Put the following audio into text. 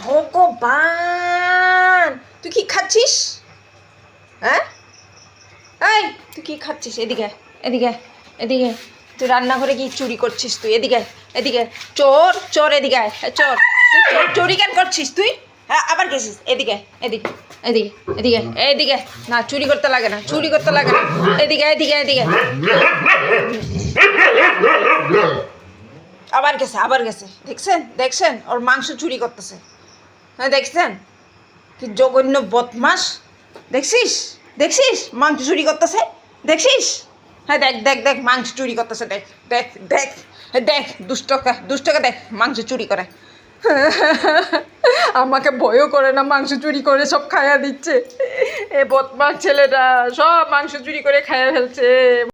ভগবান, তুই কি খাচ্ছিস? হ্যাঁ, এই তুই কি খাচ্ছিস? এদিকে এদিকে এদিকে, তুই রান্নাঘরে কি চুরি করছিস? তুই এদিকে এদিকে, চোর চোর, এদিকে চোর, তুই চুরি কেন করছিস তুই? হ্যাঁ, আবার গেছিস? এদিকে এদিকে এদিকে এদিকে এদিকে, না চুরি করতে লাগে না, চুরি করতে লাগে না, এদিকে এদিকে এদিকে, আবার গেছে, আবার গেছে। দেখছেন দেখছেন, ওর মাংস চুরি করতেছে। হ্যাঁ দেখছেন, কি জঘন্য বদমাস। দেখছিস দেখছিস, মাংস চুরি করতেছে, দেখছিস? হ্যাঁ দেখ দেখ দেখ, মাংস চুরি করতেছে, দেখ দেখ দেখ দেখ, দুষ্টকা দেখ, মাংস চুরি করে। আমাকে ভয়ও করে না, মাংস চুরি করে সব খাইয়া দিচ্ছে। এ বদমাস ছেলেটা সব মাংস চুরি করে খাইয়া ফেলছে।